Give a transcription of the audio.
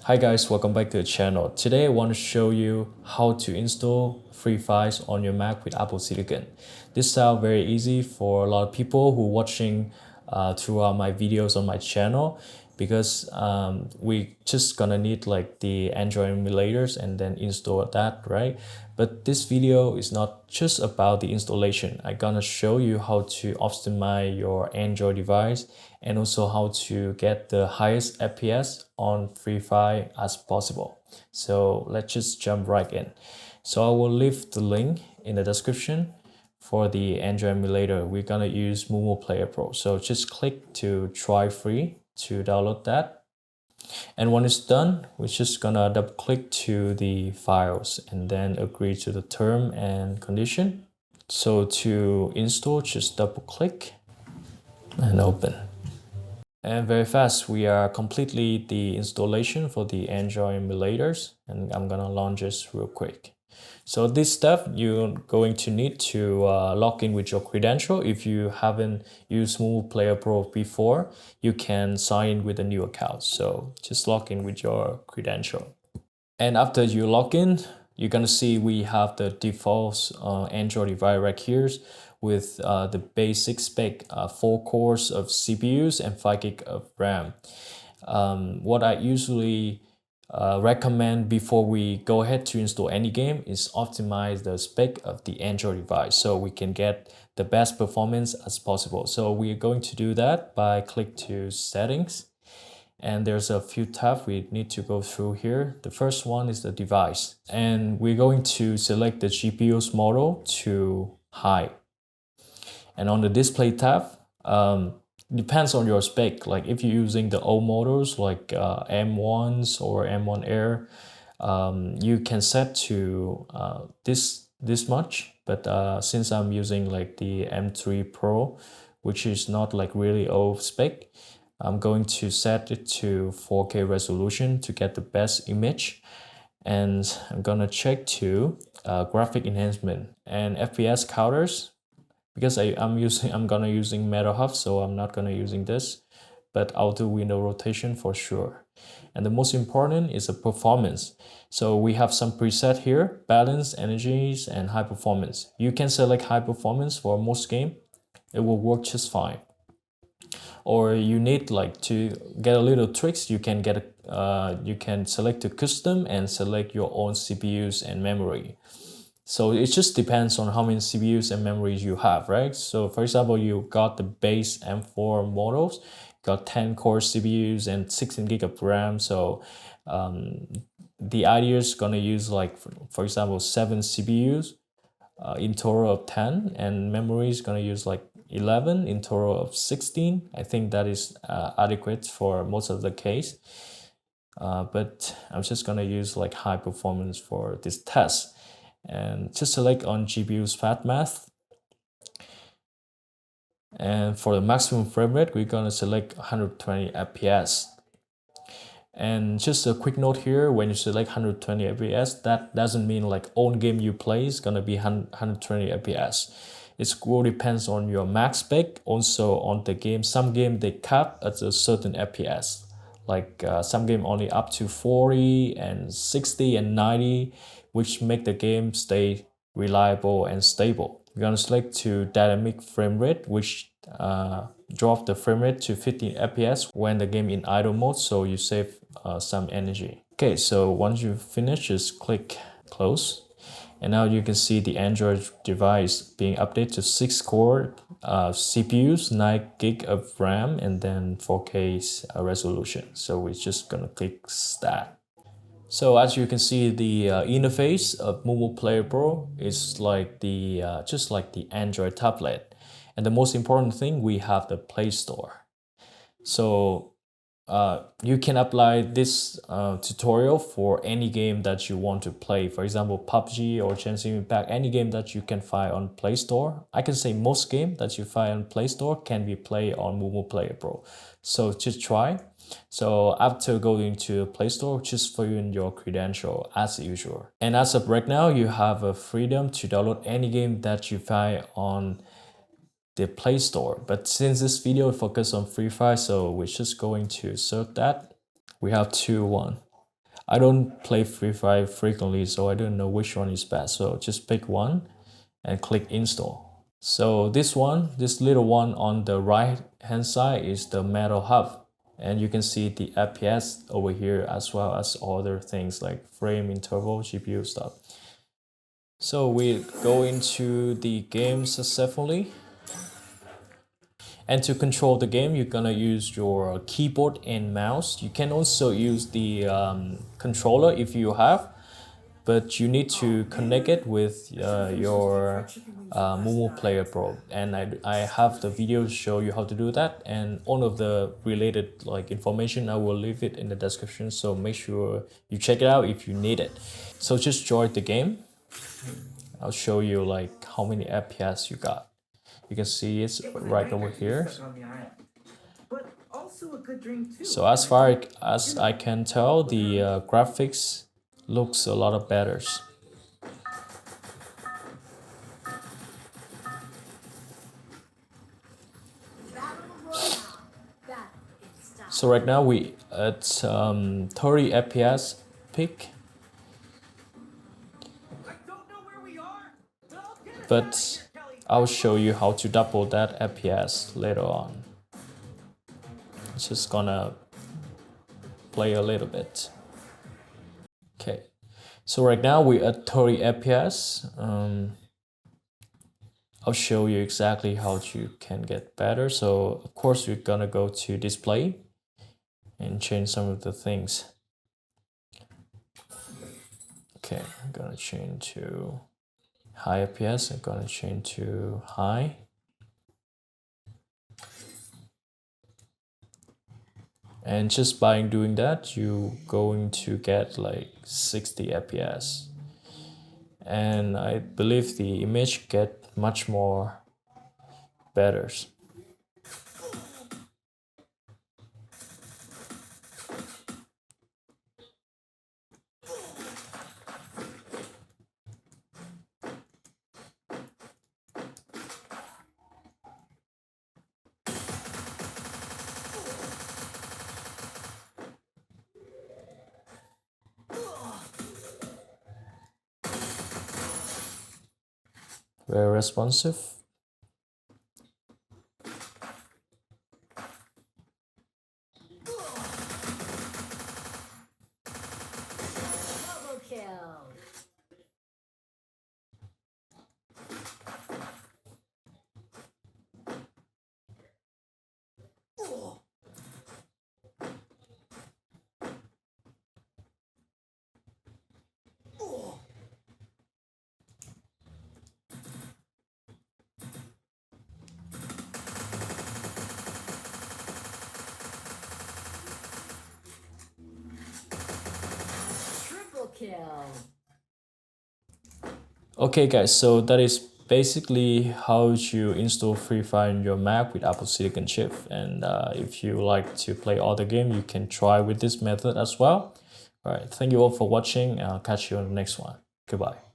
Hi guys, welcome back to the channel. Today I want to show you how to install free files on your Mac with Apple Silicon. This style very easy for a lot of people who are watching throughout my videos on my channel, because we just gonna need like the Android emulators and then install that, right? But this video is not just about the installation. I'm gonna show you how to optimize your Android device and also how to get the highest FPS on Free Fire as possible. So let's just jump right in. So I will leave the link in the description for the Android emulator. We're gonna use MuMuPlayer Pro. So just click to try free to download that. And when it's done, we're just gonna double click to the files and then agree to the term and condition. So to install, just double click and open. And very fast, we are completely the installation for the Android emulators, and I'm gonna launch this real quick. So this step, you're going to need to log in with your credential. If you haven't used MuMuPlayer Pro before, you can sign in with a new account. So just log in with your credential. And after you log in, you're gonna see we have the default Android device right here with the basic spec, 4 cores of CPUs and 5 gig of RAM. What I usually recommend before we go ahead to install any game is optimize the spec of the Android device so we can get the best performance as possible. So we're going to do that by click to settings, and there's a few tabs we need to go through here. The first one is the device, and we're going to select the GPU's model to high. And on the display tab, depends on your spec. Like if you're using the old models like M1s or M1 Air, you can set to this much. But since I'm using like the M3 Pro, which is not like really old spec, I'm going to set it to 4K resolution to get the best image. And I'm gonna check to graphic enhancement and FPS counters, because I'm gonna using MetaHub, so I'm not gonna using this, but auto window rotation for sure. And the most important is the performance. So we have some preset here: balance, energies, and high performance. You can select high performance for most game. It will work just fine. Or you need like to get a little tricks, you can get you can select to custom and select your own CPUs and memory. So it just depends on how many CPUs and memories you have, right? So for example, you got the base M4 models, got 10 core CPUs and 16 gig of RAM. So the idea is gonna use like, for example, 7 CPUs in total of 10, and memory is gonna use like 11 in total of 16. I think that is adequate for most of the case. But I'm just gonna use like high performance for this test. And just select on GPU's fat math. And for the maximum frame rate, we're gonna select 120 FPS. And just a quick note here, when you select 120 FPS, that doesn't mean like own game you play is gonna be 120 FPS. It all depends on your max spec, also on the game. Some game they cap at a certain FPS. Like some game only up to 40 and 60 and 90, which make the game stay reliable and stable. We're gonna select to dynamic frame rate, which drop the frame rate to 15 FPS when the game in idle mode, so you save some energy. Okay, so once you finish, just click close. And now you can see the Android device being updated to 6 core CPUs, 9 gig of RAM, and then 4K resolution. So we're just gonna click Start. So as you can see, the interface of MuMuPlayer Pro is like the just like the Android tablet. And the most important thing, we have the Play Store. So you can apply this tutorial for any game that you want to play. For example, PUBG or Genshin Impact, any game that you can find on Play Store. I can say most game that you find on Play Store can be played on MuMuPlayer Pro. So just try. So after going to Play Store, just fill in your credential as usual. And as of right now, you have a freedom to download any game that you find on the Play Store. But since this video focuses on Free Fire, so we're just going to search that. We have 2, 1. I don't play Free Fire frequently, so I don't know which one is best. So just pick one and click install. So this one, this little one on the right hand side is the Metal Hub. And you can see the FPS over here as well as other things like frame interval, GPU stuff. So we go into the game successfully. And to control the game, you're gonna use your keyboard and mouse. You can also use the controller if you have, but you need to connect it with your MuMuPlayer Pro. And I have the video to show you how to do that, and all of the related like information I will leave it in the description, so make sure you check it out if you need it. So just join the game. I'll show you like how many FPS you got. You can see it's right over here. So as far as I can tell, the graphics looks a lot better. So right now we at 30 FPS peak. But I'll show you how to double that FPS later on. Just gonna play a little bit. Okay, so right now we're at 30 FPS. I'll show you exactly how you can get better. So of course we're gonna go to display and change some of the things. Okay, I'm gonna change to high FPS. I'm gonna change to high. And just by doing that, you're going to get like 60 FPS. And I believe the image get much more better. Very responsive. Double kill. Kill. Okay guys, so that is basically how you install Free Fire in your Mac with Apple Silicon chip. And if you like to play other game, you can try with this method as well. Alright, thank you all for watching, and I'll catch you on the next one. Goodbye.